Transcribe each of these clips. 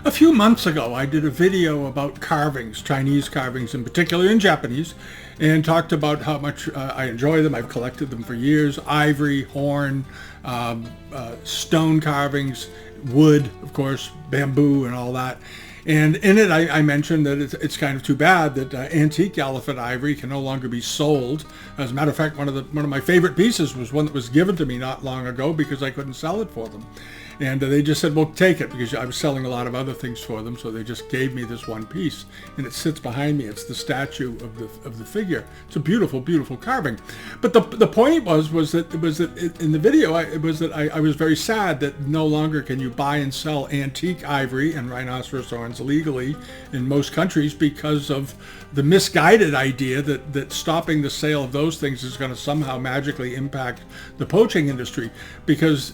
A few months ago, I did a video about carvings, Chinese carvings in particular, in Japanese, and talked about how much I enjoy them. I've collected them for years. Ivory, horn, stone carvings, wood, of course, bamboo and all that. And in it, I mentioned that it's kind of too bad that antique elephant ivory can no longer be sold. As a matter of fact, one of my favorite pieces was one that was given to me not long ago because I couldn't sell it for them. And they just said, well, take it, because I was selling a lot of other things for them. So they just gave me this one piece, and it sits behind me. It's the statue of the figure. It's a beautiful, beautiful carving. But the point was that in the video, I was very sad that no longer can you buy and sell antique ivory and rhinoceros horns legally in most countries because of the misguided idea that stopping the sale of those things is going to somehow magically impact the poaching industry. Because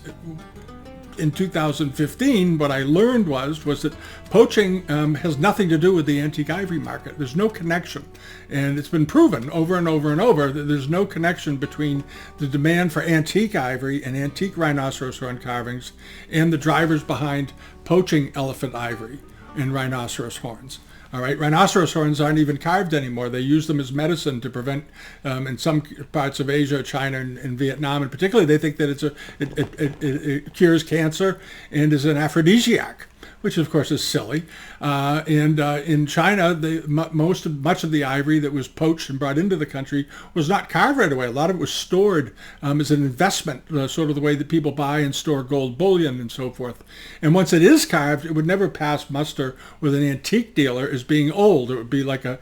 in 2015, what I learned was that poaching has nothing to do with the antique ivory market. There's no connection. And it's been proven over and over and over that there's no connection between the demand for antique ivory and antique rhinoceros horn carvings and the drivers behind poaching elephant ivory and rhinoceros horns. All right, rhinoceros horns aren't even carved anymore. They use them as medicine to prevent, in some parts of Asia, China, and Vietnam, and particularly, they think that it cures cancer and is an aphrodisiac, which of course is silly. In China, much of the ivory that was poached and brought into the country was not carved right away. A lot of it was stored as an investment, sort of the way that people buy and store gold bullion and so forth. And once it is carved, it would never pass muster with an antique dealer as being old. It would be like a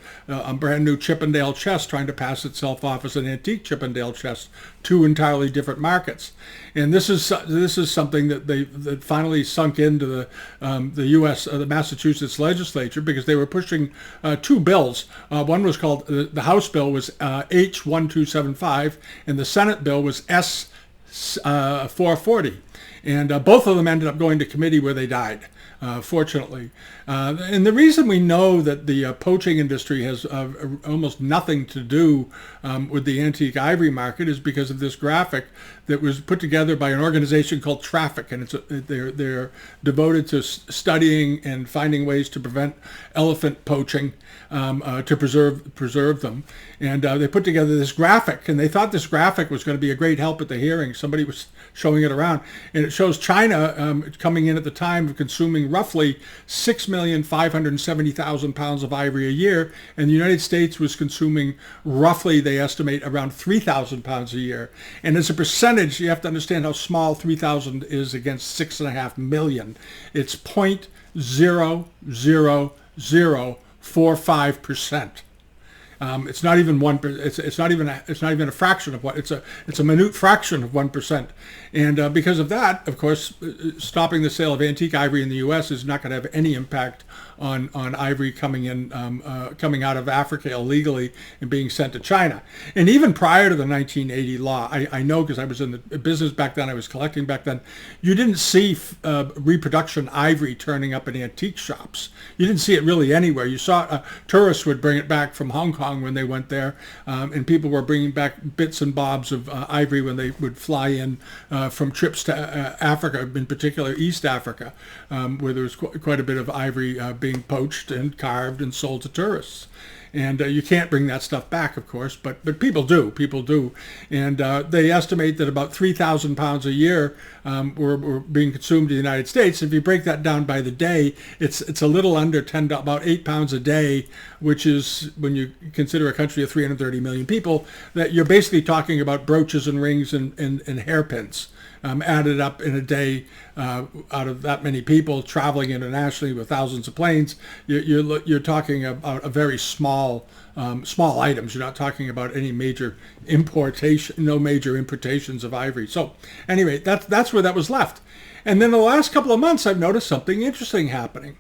brand new Chippendale chest trying to pass itself off as an antique Chippendale chest. Two entirely different markets. And this is something that finally sunk into the U.S. The Massachusetts legislature, because they were pushing two bills. One was called the House bill was H1275, and the Senate bill was S440, and both of them ended up going to committee where they died. Fortunately. And the reason we know that the poaching industry has almost nothing to do with the antique ivory market is because of this graphic that was put together by an organization called Traffic, and they're devoted to studying and finding ways to prevent elephant poaching, to preserve them. And they put together this graphic, and they thought this graphic was going to be a great help at the hearing. Somebody was showing it around, and it shows China coming in at the time of consuming roughly 6,570,000 pounds of ivory a year, and the United States was consuming roughly, they estimate, around 3,000 pounds a year. And as a percentage, you have to understand how small 3,000 is against 6.5 million. It's 0.00045%. It's not even 1%. It's not even a fraction of what. It's a minute fraction of 1%. And because of that, of course, stopping the sale of antique ivory in the U.S. is not going to have any impact on ivory coming out of Africa illegally and being sent to China. And even prior to the 1980 law, I know because I was in the business back then, I was collecting back then, you didn't see reproduction ivory turning up in antique shops. You didn't see it really anywhere. You saw tourists would bring it back from Hong Kong when they went there, and people were bringing back bits and bobs of ivory when they would fly in from trips to Africa, in particular East Africa, where there was quite a bit of ivory being poached and carved and sold to tourists. And you can't bring that stuff back, of course, but people do. And they estimate that about 3,000 pounds a year were being consumed in the United States. If you break that down by the day, it's a little under about 8 pounds a day, which is, when you consider a country of 330 million people, that you're basically talking about brooches and rings and hairpins. Added up in a day out of that many people traveling internationally with thousands of planes, you're talking about a very small items. You're not talking about any major importation, no major importations of ivory. So anyway, that's where that was left. And then the last couple of months, I've noticed something interesting happening.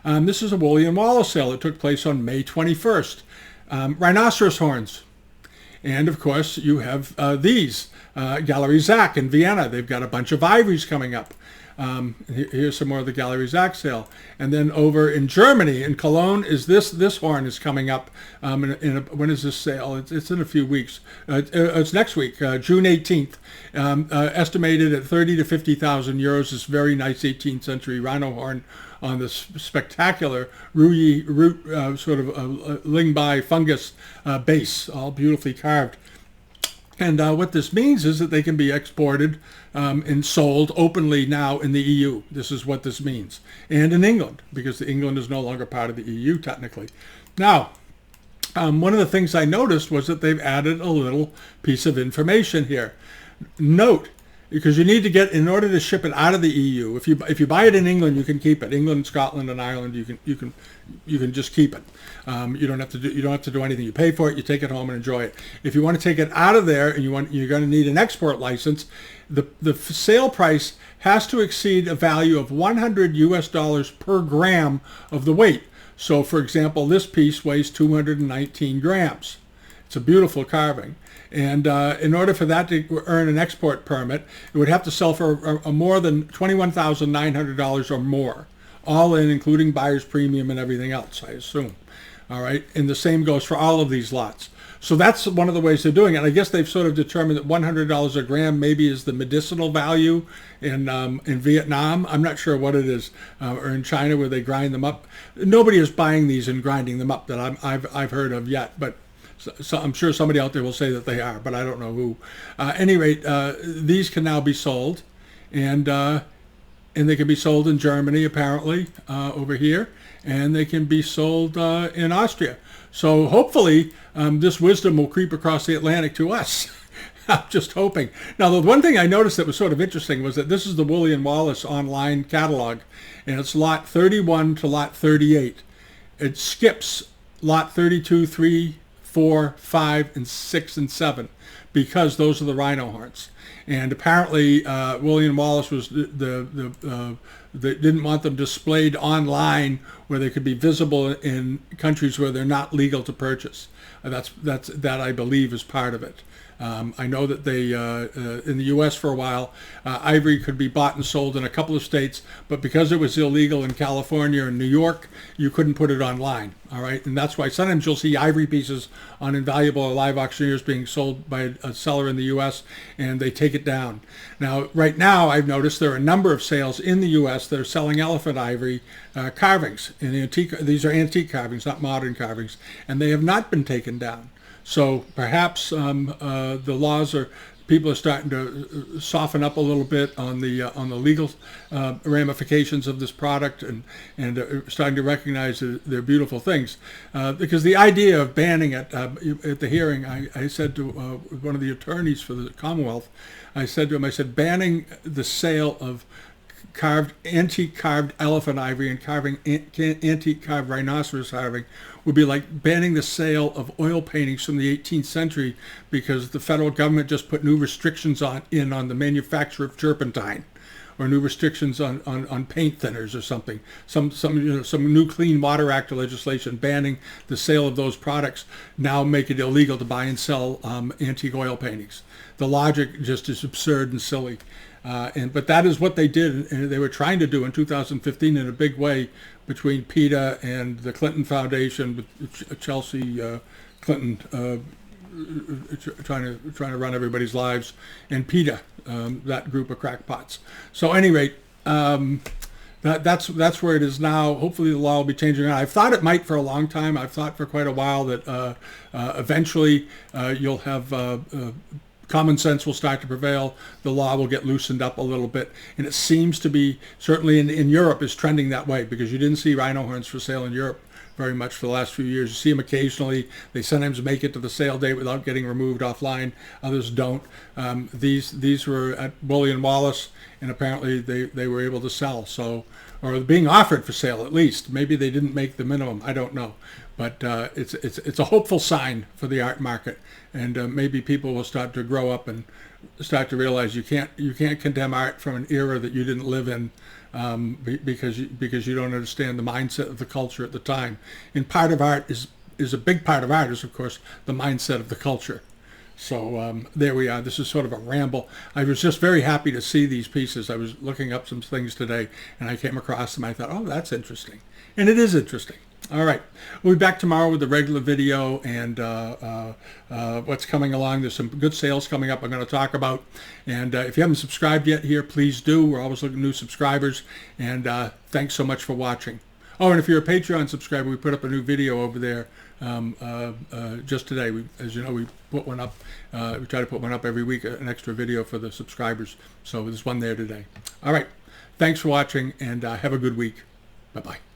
This is a Woolly and Wallace sale that took place on May 21st. Rhinoceros horns. And of course, you have these. Gallery Zach in Vienna, they've got a bunch of ivories coming up. Here's some more of the Gallery Zach sale. And then over in Germany, in Cologne, is this horn is coming up. When is this sale? It's in a few weeks. It's next week, June 18th. Estimated at 30 to 50,000 euros. This very nice 18th century rhino horn on this spectacular root sort of Lingbai fungus base, all beautifully carved. And what this means is that they can be exported and sold openly now in the EU. This is what this means. And in England, because England is no longer part of the EU technically. Now, one of the things I noticed was that they've added a little piece of information here. Note, because you need to get, in order to ship it out of the EU, if you buy it in England, you can keep it. England, Scotland, and Ireland, you can just keep it. You don't have to do anything. You pay for it, you take it home and enjoy it. If you want to take it out of there and you're going to need an export license, the sale price has to exceed a value of $100 per gram of the weight. So, for example, this piece weighs 219 grams. It's a beautiful carving. And in order for that to earn an export permit, it would have to sell for more than $21,900 or more, all in, including buyer's premium and everything else, I assume. All right, and the same goes for all of these lots. So that's one of the ways they're doing it. I guess they've sort of determined that $100 a gram maybe is the medicinal value in Vietnam. I'm not sure what it is, or in China where they grind them up. Nobody is buying these and grinding them up that I've heard of yet, but. So I'm sure somebody out there will say that they are, but I don't know who. At any rate, these can now be sold, and they can be sold in Germany apparently over here, and they can be sold in Austria. So hopefully this wisdom will creep across the Atlantic to us. I'm just hoping. Now, the one thing I noticed that was sort of interesting was that this is the William Wallace online catalog, and it's lot 31 to lot 38. It skips lot 32, 3, 4, 5, and 6, and 7, because those are the rhino horns. And apparently William Wallace was they didn't want them displayed online where they could be visible in countries where they're not legal to purchase. That I believe is part of it. I know that they, in the U.S. for a while, ivory could be bought and sold in a couple of states, but because it was illegal in California and New York, you couldn't put it online. All right, and that's why sometimes you'll see ivory pieces on Invaluable or Live Auctioneers being sold by a seller in the U.S. and they take it down. Now, right now, I've noticed there are a number of sales in the U.S. that are selling elephant ivory carvings. These are antique carvings, not modern carvings, and they have not been taken down. So perhaps the laws people are starting to soften up a little bit on the legal ramifications of this product, and starting to recognize that they're beautiful things. Because the idea of banning it at the hearing, I said to one of the attorneys for the Commonwealth, I said to him, banning the sale of antique carved elephant ivory and carving antique carved rhinoceros carving would be like banning the sale of oil paintings from the 18th century because the federal government just put new restrictions on the manufacture of turpentine, or new restrictions on paint thinners or something. Some new Clean Water Act legislation banning the sale of those products now make it illegal to buy and sell antique oil paintings. The logic just is absurd and silly. But that is what they did, and they were trying to do in 2015 in a big way between PETA and the Clinton Foundation, with Chelsea Clinton trying to run everybody's lives, and PETA, that group of crackpots. So, at any rate, that's where it is now. Hopefully, the law will be changing around. I've thought it might for a long time. I've thought for quite a while that eventually you'll have. Common sense will start to prevail. The law will get loosened up a little bit. And it seems to be, certainly in Europe, is trending that way, because you didn't see rhino horns for sale in Europe very much for the last few years. You see them occasionally. They sometimes make it to the sale date without getting removed offline. Others don't. These were at William Wallace, and apparently they were able to sell. So, or being offered for sale at least. Maybe they didn't make the minimum. I don't know. But it's a hopeful sign for the art market, and maybe people will start to grow up and start to realize you can't condemn art from an era that you didn't live in, because you don't understand the mindset of the culture at the time. And part of art is a big part of art is, of course, the mindset of the culture. So there we are. This is sort of a ramble. I was just very happy to see these pieces. I was looking up some things today, and I came across them. I thought, oh, that's interesting. And it is interesting. All right. We'll be back tomorrow with the regular video and what's coming along. There's some good sales coming up I'm going to talk about. And if you haven't subscribed yet here, please do. We're always looking for new subscribers. And thanks so much for watching. Oh, and if you're a Patreon subscriber, we put up a new video over there just today. As you know, we put one up. We try to put one up every week, an extra video for the subscribers. So there's one there today. All right. Thanks for watching, and have a good week. Bye-bye.